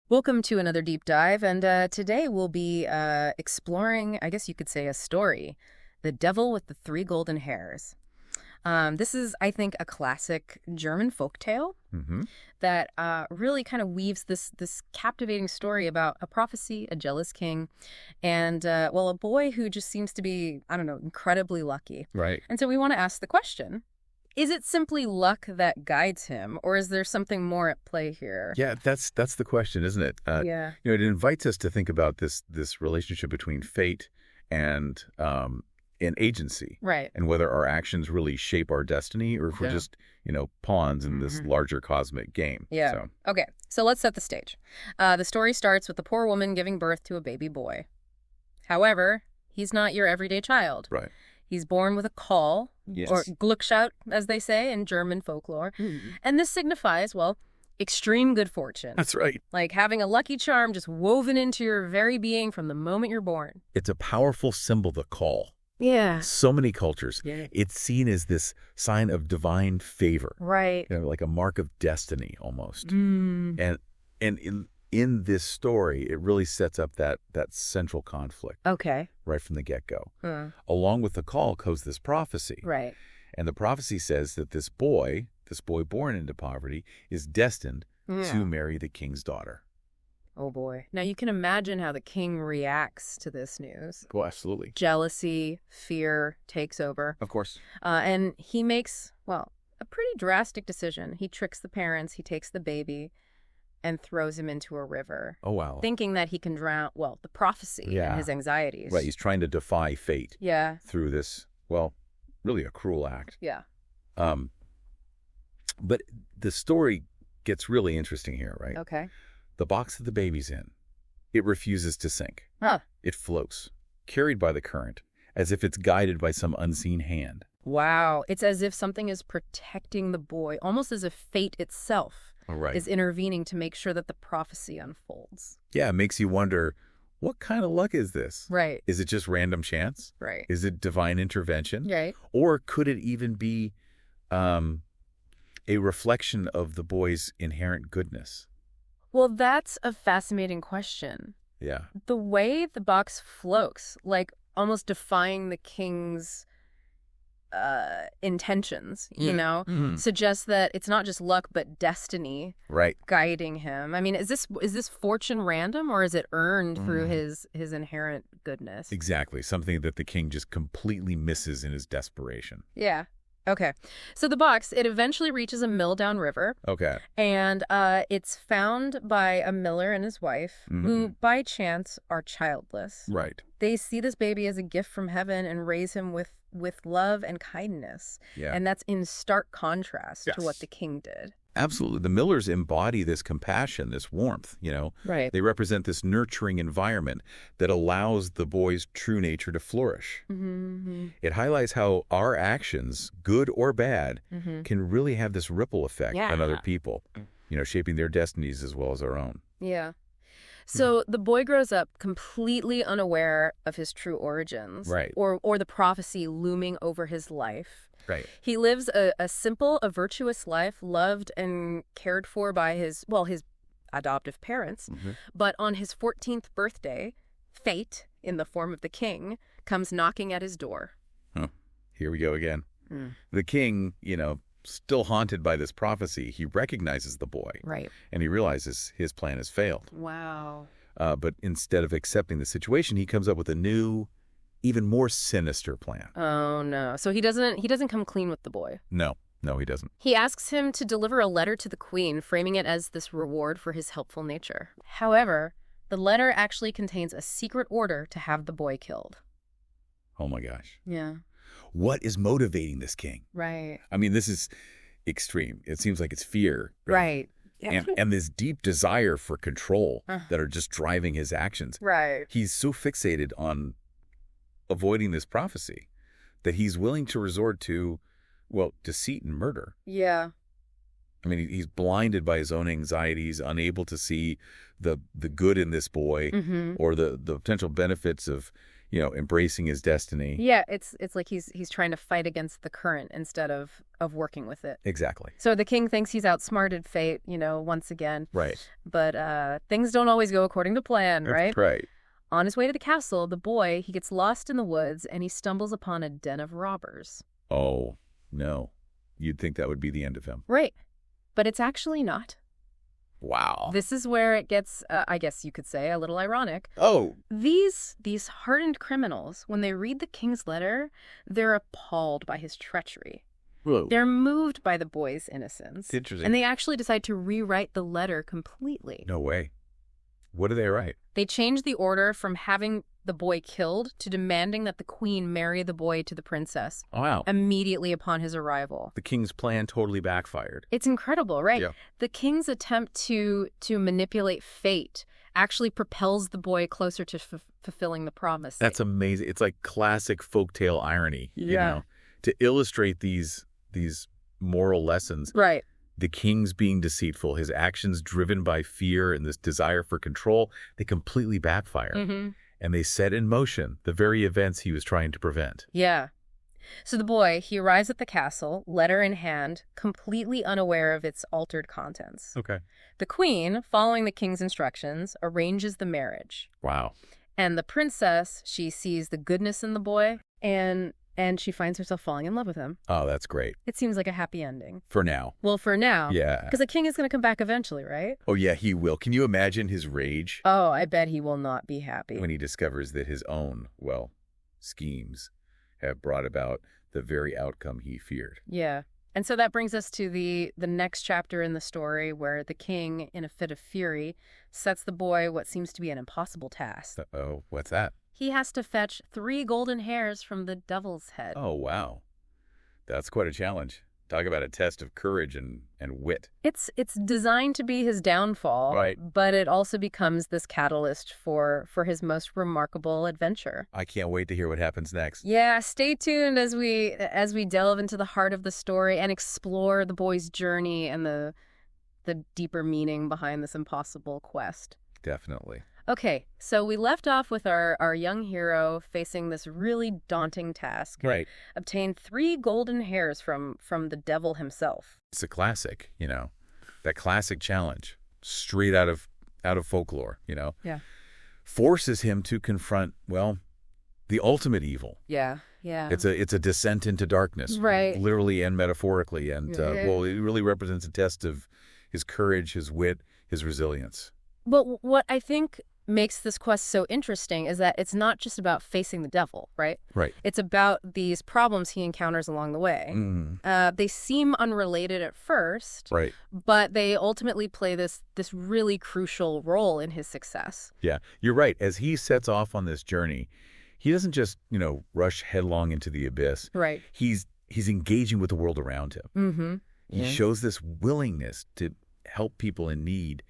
Welcome to another deep dive, and today we'll be exploring, I guess you could say, a story, The Devil with the Three Golden Hairs. This is, I think, a classic German folktale that really kind of weaves this captivating story about a prophecy, a jealous king, and, well, a boy who just seems to be, I don't know, incredibly lucky. Right. And so we want to ask the question, is it simply luck that guides him, or is there something more at play here? Yeah, that's the question, isn't it? Yeah. It invites us to think about this relationship between fate and agency, Right. and whether our actions really shape our destiny, or if we're just pawns in this larger cosmic game. Yeah. So, Okay, so let's set the stage. The story starts with a poor woman giving birth to a baby boy. However, he's not your everyday child. right. He's born with a caul, Yes. or Glücksschat, as they say in German folklore. And this signifies, well, extreme good fortune. That's right. Like having a lucky charm just woven into your very being from the moment you're born. It's a powerful symbol, the call. Yeah. So many cultures, Yeah. it's seen as this sign of divine favor, Right. like a mark of destiny almost. Mm. And in this story, it really sets up that central conflict Okay. right from the get-go. Along with the call comes this prophecy. Right. And the prophecy says that this boy born into poverty, is destined to marry the king's daughter. Oh, boy. Now, you can imagine how the king reacts to this news. Oh, absolutely. Jealousy, fear takes over. Of course. And he makes, well, a pretty drastic decision. He tricks the parents, he takes the baby, and throws him into a river, Oh, wow. thinking that he can drown, well, the prophecy and his anxieties. Right, he's trying to defy fate Yeah. through this, well, really a cruel act. Yeah. But the story gets really interesting here, right? Okay. The box that the baby's in, it refuses to sink. Huh. It floats, carried by the current, as if it's guided by some unseen hand. Wow. It's as if something is protecting the boy, almost as if fate itself Right. is intervening to make sure that the prophecy unfolds. Yeah, it makes you wonder, what kind of luck is this? Right. Is it just random chance? Right. Is it divine intervention? Right. Or could it even be a reflection of the boy's inherent goodness? Well, that's a fascinating question. Yeah. The way the box floats, like almost defying the king's intentions, you know, suggests that it's not just luck but destiny Right. guiding him. I mean, is this fortune random, or is it earned through his inherent goodness? Exactly. Something that the king just completely misses in his desperation. Yeah. Okay. So the box, it eventually reaches a mill downriver, Okay. and it's found by a miller and his wife, who by chance are childless. Right. They see this baby as a gift from heaven and raise him with love and kindness. Yeah. And that's in stark contrast to what Yes. the king did. Absolutely. The Millers embody this compassion, this warmth, Right. They represent this nurturing environment that allows the boy's true nature to flourish. Mm-hmm. It highlights how our actions, good or bad, can really have this ripple effect on other people, shaping their destinies as well as our own. Yeah. So the boy grows up completely unaware of his true origins, Right. or the prophecy looming over his life. Right. He lives a simple, a virtuous life, loved and cared for by his adoptive parents. But on his 14th birthday, fate, in the form of the king, comes knocking at his door. Huh. Here we go again. The king, still haunted by this prophecy, he recognizes the boy. Right. And he realizes his plan has failed. Wow. But instead of accepting the situation, he comes up with a new, even more sinister plan. Oh, no. So he doesn't come clean with the boy. No, he doesn't. He asks him to deliver a letter to the queen, framing it as this reward for his helpful nature. However, the letter actually contains a secret order to have the boy killed. Oh my gosh. Yeah. What is motivating this king? Right. I mean, this is extreme. It seems like it's fear. Right. And this deep desire for control that are just driving his actions. Right. He's so fixated on avoiding this prophecy that he's willing to resort to, well, deceit and murder. Yeah. I mean, he's blinded by his own anxieties, unable to see the good in this boy or the potential benefits of, embracing his destiny. Yeah, it's like he's trying to fight against the current instead of working with it. Exactly. So the king thinks he's outsmarted fate, once again. Right. But things don't always go according to plan, right? That's right. On his way to the castle, the boy, he gets lost in the woods and he stumbles upon a den of robbers. Oh, no. You'd think that would be the end of him. Right. But it's actually not. Wow. This is where it gets, I guess you could say, a little ironic. Oh. These hardened criminals, when they read the king's letter, they're appalled by his treachery. Whoa. They're moved by the boy's innocence. Interesting. And they actually decide to rewrite the letter completely. No way. What do they write? They change the order from having the boy killed to demanding that the queen marry the boy to the princess. Oh, wow. Immediately upon his arrival. The king's plan totally backfired. It's incredible, right? Yeah. The king's attempt to manipulate fate actually propels the boy closer to fulfilling the promise. That's amazing. It's like classic folktale irony. Yeah. To illustrate these moral lessons. Right. The king's being deceitful, his actions driven by fear and this desire for control, they completely backfire. Mm-hmm. And they set in motion the very events he was trying to prevent. Yeah. So the boy, he arrives at the castle, letter in hand, completely unaware of its altered contents. Okay. The queen, following the king's instructions, arranges the marriage. Wow. And the princess, she sees the goodness in the boy, and she finds herself falling in love with him. Oh, that's great. It seems like a happy ending. For now. Well, for now. Yeah. Because the king is going to come back eventually, right? Oh, yeah, he will. Can you imagine his rage? Oh, I bet he will not be happy. When he discovers that his own, schemes have brought about the very outcome he feared. Yeah. And so that brings us to the next chapter in the story where the king, in a fit of fury, sets the boy what seems to be an impossible task. Oh, what's that? He has to fetch 3 golden hairs from the devil's head. Oh, wow. That's quite a challenge. Talk about a test of courage and wit. It's designed to be his downfall, right? But it also becomes this catalyst for his most remarkable adventure. I can't wait to hear what happens next. Yeah, stay tuned as we delve into the heart of the story and explore the boy's journey and the deeper meaning behind this impossible quest. Definitely. Okay, so we left off with our young hero facing this really daunting task. Right. Obtain 3 golden hairs from the devil himself. It's a classic, that classic challenge, straight out of folklore, Yeah. Forces him to confront, the ultimate evil. Yeah, yeah. It's a descent into darkness, right? Literally and metaphorically, and it really represents a test of his courage, his wit, his resilience. But what I think makes this quest so interesting is that it's not just about facing the devil, right? Right. It's about these problems he encounters along the way. Mm. They seem unrelated at first, right? But they ultimately play this really crucial role in his success. Yeah, you're right. As he sets off on this journey, he doesn't just, rush headlong into the abyss. Right. He's engaging with the world around him. Mm-hmm. He shows this willingness to help people in need,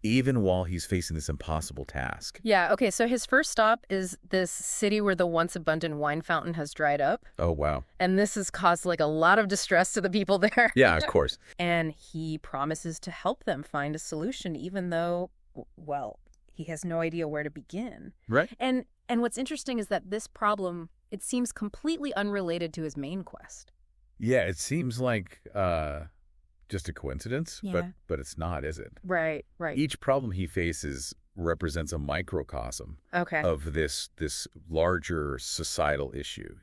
even while he's facing this impossible task. Yeah, okay, so his first stop is this city where the once abundant wine fountain has dried up. Oh, wow. And this has caused a lot of distress to the people there. Yeah, of course. And he promises to help them find a solution, even though, he has no idea where to begin. Right. And what's interesting is that this problem, it seems completely unrelated to his main quest. Yeah, it seems like just a coincidence, but it's not, is it? Right. Each problem he faces represents a microcosm of this larger societal issue,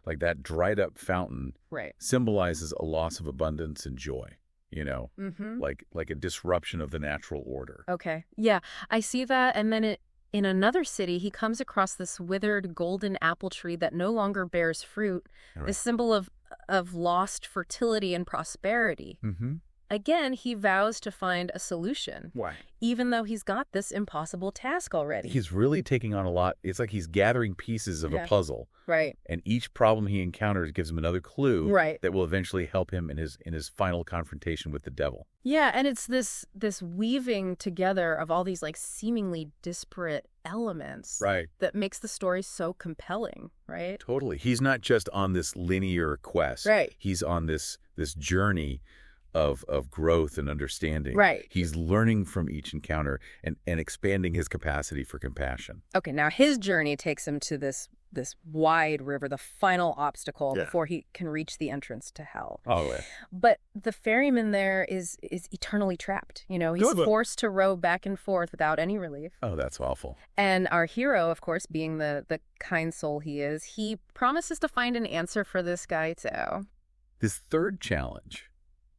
Like that dried up fountain symbolizes a loss of abundance and joy, like a disruption of the natural order. Okay. Yeah, I see that. And then in another city, he comes across this withered golden apple tree that no longer bears fruit, a symbol of lost fertility and prosperity. Mm-hmm. Again, he vows to find a solution. Why? Even though he's got this impossible task already. He's really taking on a lot. It's like he's gathering pieces of a puzzle. Right. And each problem he encounters gives him another clue that will eventually help him in his final confrontation with the devil. Yeah, and it's this weaving together of all these seemingly disparate elements that makes the story so compelling, right? Totally. He's not just on this linear quest. Right. He's on this journey of growth and understanding. Right. He's learning from each encounter and expanding his capacity for compassion. Okay, now his journey takes him to this wide river, the final obstacle before he can reach the entrance to hell. Oh, yeah. But the ferryman there is eternally trapped. He's forced to row back and forth without any relief. Oh, that's awful. And our hero, of course, being the kind soul he is, he promises to find an answer for this guy too. This third challenge,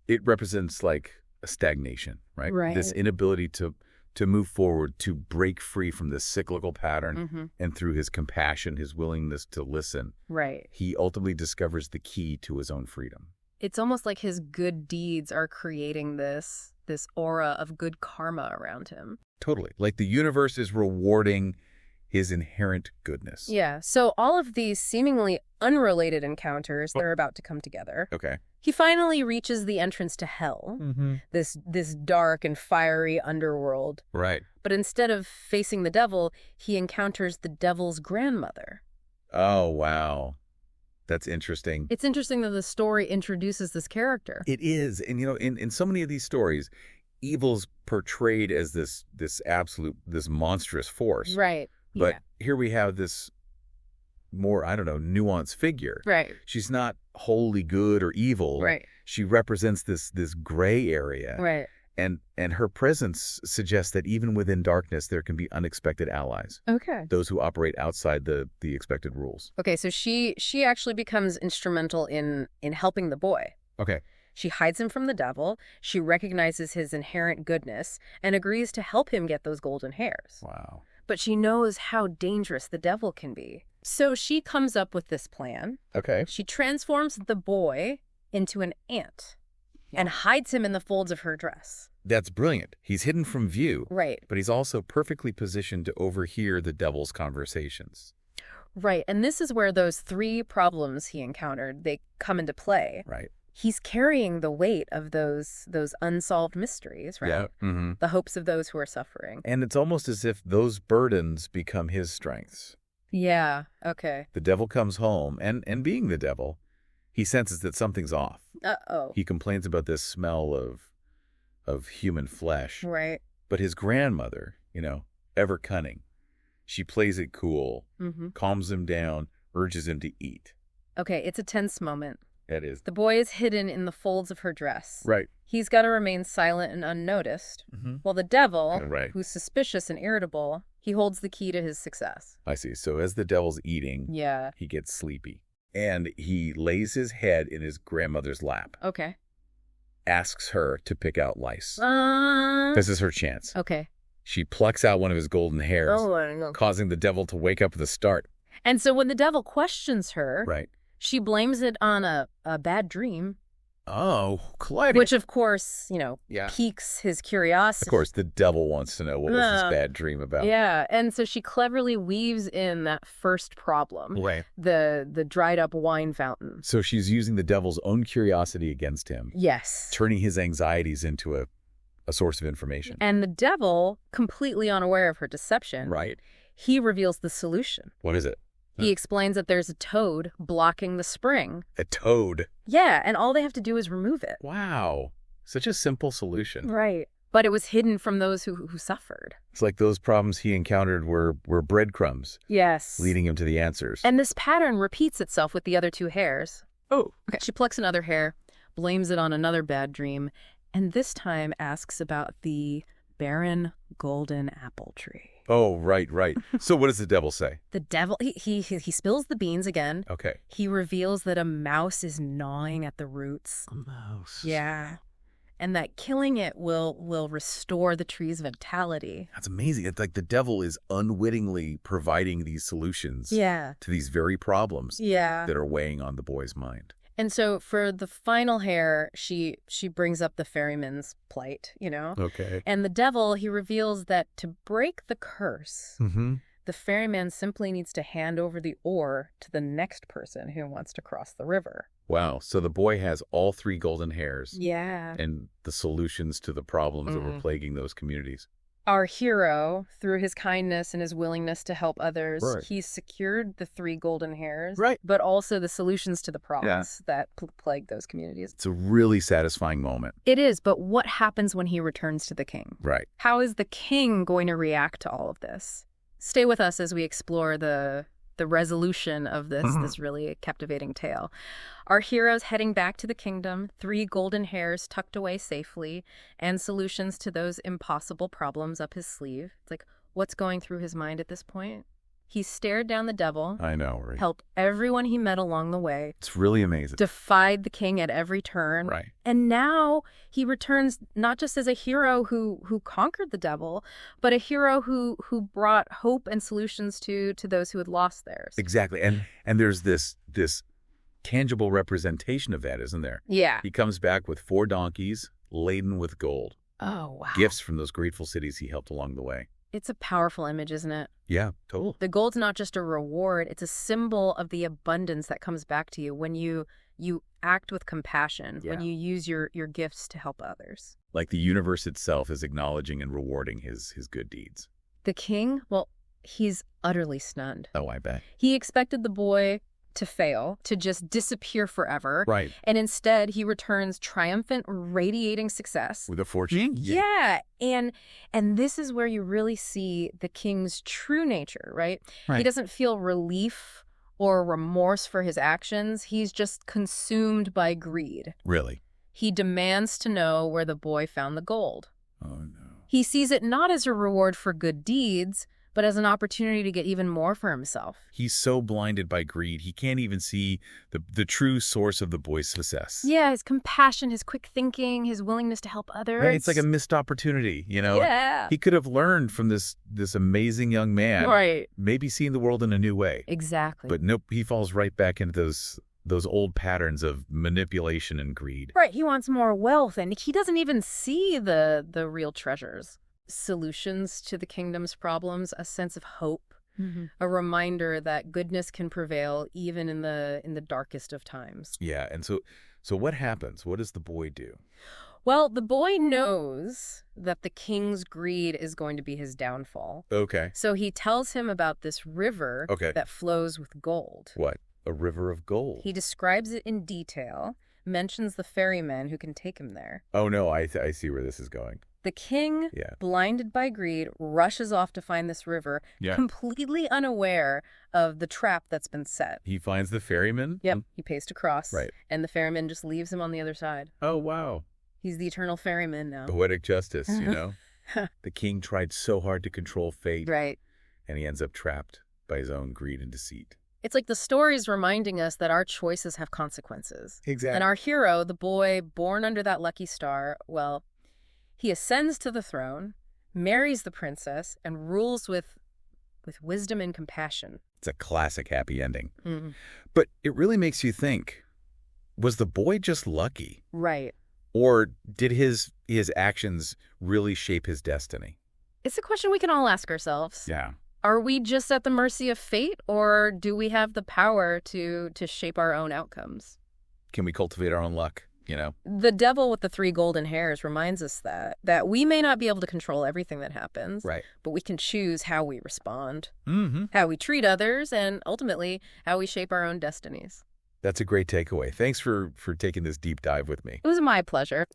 it represents like a stagnation, right? Right. This inability to move forward, to break free from this cyclical pattern, and through his compassion, his willingness to listen, right, he ultimately discovers the key to his own freedom. It's almost like his good deeds are creating this aura of good karma around him. Totally. Like the universe is rewarding his inherent goodness. Yeah. So all of these seemingly unrelated encounters, they're about to come together. Okay. He finally reaches the entrance to hell, this dark and fiery underworld. Right. But instead of facing the devil, he encounters the devil's grandmother. Oh, wow. That's interesting. It's interesting that the story introduces this character. It is. And, in so many of these stories, evil's portrayed as this monstrous force. Right. But here we have this more, nuanced figure. Right. She's not wholly good or evil. Right. She represents this gray area. Right. And her presence suggests that even within darkness, there can be unexpected allies. Okay. Those who operate outside the expected rules. Okay, so she actually becomes instrumental in helping the boy. Okay. She hides him from the devil, she recognizes his inherent goodness, and agrees to help him get those golden hairs. Wow. But she knows how dangerous the devil can be. So she comes up with this plan. Okay. She transforms the boy into an ant and hides him in the folds of her dress. That's brilliant. He's hidden from view. Right. But he's also perfectly positioned to overhear the devil's conversations. Right. And this is where those 3 problems he encountered, they come into play. Right. He's carrying the weight of those unsolved mysteries, right? Yeah. Mm-hmm. The hopes of those who are suffering. And it's almost as if those burdens become his strengths. Yeah. Okay. The devil comes home, and being the devil, he senses that something's off. Uh-oh. He complains about this smell of human flesh. Right. But his grandmother, ever cunning, she plays it cool, calms him down, urges him to eat. Okay, it's a tense moment. It is. The boy is hidden in the folds of her dress. Right. He's got to remain silent and unnoticed. While the devil, who's suspicious and irritable, he holds the key to his success. I see. So as the devil's eating, he gets sleepy. And he lays his head in his grandmother's lap. Okay. Asks her to pick out lice. This is her chance. Okay. She plucks out one of his golden hairs, causing the devil to wake up with a start. And so when the devil questions her, right, she blames it on a bad dream. Oh, colliding. Which, of course, piques his curiosity. Of course, the devil wants to know what was this bad dream about. Yeah, and so she cleverly weaves in that first problem, right, the dried-up wine fountain. So she's using the devil's own curiosity against him. Yes. Turning his anxieties into a source of information. And the devil, completely unaware of her deception, right, he reveals the solution. What is it? He explains that there's a toad blocking the spring. A toad? Yeah, and all they have to do is remove it. Wow. Such a simple solution. Right. But it was hidden from those who suffered. It's like those problems he encountered were breadcrumbs. Yes. Leading him to the answers. And this pattern repeats itself with the other 2 hairs. Oh. Okay. She plucks another hair, blames it on another bad dream, and this time asks about the barren golden apple tree. Oh, right. So what does the devil say? The devil, he spills the beans again. Okay. He reveals that a mouse is gnawing at the roots. A mouse. Yeah. And that killing it will restore the tree's vitality. That's amazing. It's like the devil is unwittingly providing these solutions to these very problems that are weighing on the boy's mind. And so for the final hair, she brings up the ferryman's plight, Okay. And the devil, he reveals that to break the curse, the ferryman simply needs to hand over the oar to the next person who wants to cross the river. Wow. So the boy has all 3 golden hairs. Yeah. And the solutions to the problems that were plaguing those communities. Our hero, through his kindness and his willingness to help others, he secured the 3 golden hairs, but also the solutions to the problems that plague those communities. It's a really satisfying moment. It is, but what happens when he returns to the king? How is the king going to react to all of this? Stay with us as we explore the resolution of this really captivating tale. Our hero's heading back to the kingdom, 3 golden hairs tucked away safely, and solutions to those impossible problems up his sleeve. It's like, what's going through his mind at this point? He stared down the devil. I know, right? Helped everyone he met along the way. It's really amazing. Defied the king at every turn. And now he returns not just as a hero who conquered the devil, but a hero who brought hope and solutions to those who had lost theirs. Exactly. And there's this tangible representation of that, isn't there? Yeah. He comes back with 4 donkeys laden with gold. Oh, wow. Gifts from those grateful cities he helped along the way. It's a powerful image, isn't it? Yeah, totally. The gold's not just a reward. It's a symbol of the abundance that comes back to you when you act with compassion, when you use your gifts to help others. Like the universe itself is acknowledging and rewarding his good deeds. The king, well, he's utterly stunned. Oh, I bet. He expected the boy to fail, to just disappear forever. And instead, he returns triumphant, radiating success. With a fortune? Yeah. And this is where you really see the king's true nature, right? He doesn't feel relief or remorse for his actions. He's just consumed by greed. Really? He demands to know where the boy found the gold. Oh, no. He sees it not as a reward for good deeds, but as an opportunity to get even more for himself. He's so blinded by greed, he can't even see the true source of the boy's success. Yeah, his compassion, his quick thinking, his willingness to help others. Right, it's like a missed opportunity, you know? Yeah. He could have learned from this amazing young man. Right. Maybe seeing the world in a new way. Exactly. But nope, he falls right back into those old patterns of manipulation and greed. Right, he wants more wealth, and he doesn't even see the real treasures. Solutions to the kingdom's problems, a sense of hope, a reminder that goodness can prevail even in the darkest of times. Yeah, and so what happens? What does the boy do? Well, the boy knows that the king's greed is going to be his downfall. Okay. So he tells him about this river that flows with gold. What? A river of gold? He describes it in detail, mentions the ferryman who can take him there. Oh, no, I see where this is going. The king, blinded by greed, rushes off to find this river, completely unaware of the trap that's been set. He finds the ferryman? Yep, he pays to cross, and the ferryman just leaves him on the other side. Oh, wow. He's the eternal ferryman now. Poetic justice, you know? The king tried so hard to control fate. And he ends up trapped by his own greed and deceit. It's like the story's reminding us that our choices have consequences. Exactly. And our hero, the boy born under that lucky star, well, he ascends to the throne, marries the princess, and rules with wisdom and compassion. It's a classic happy ending. But it really makes you think, was the boy just lucky? Right. Or did his actions really shape his destiny? It's a question we can all ask ourselves. Yeah. Are we just at the mercy of fate, or do we have the power to shape our own outcomes? Can we cultivate our own luck? You know? The devil with the 3 golden hairs reminds us that we may not be able to control everything that happens, but we can choose how we respond, how we treat others, and ultimately how we shape our own destinies. That's a great takeaway. Thanks for taking this deep dive with me. It was my pleasure.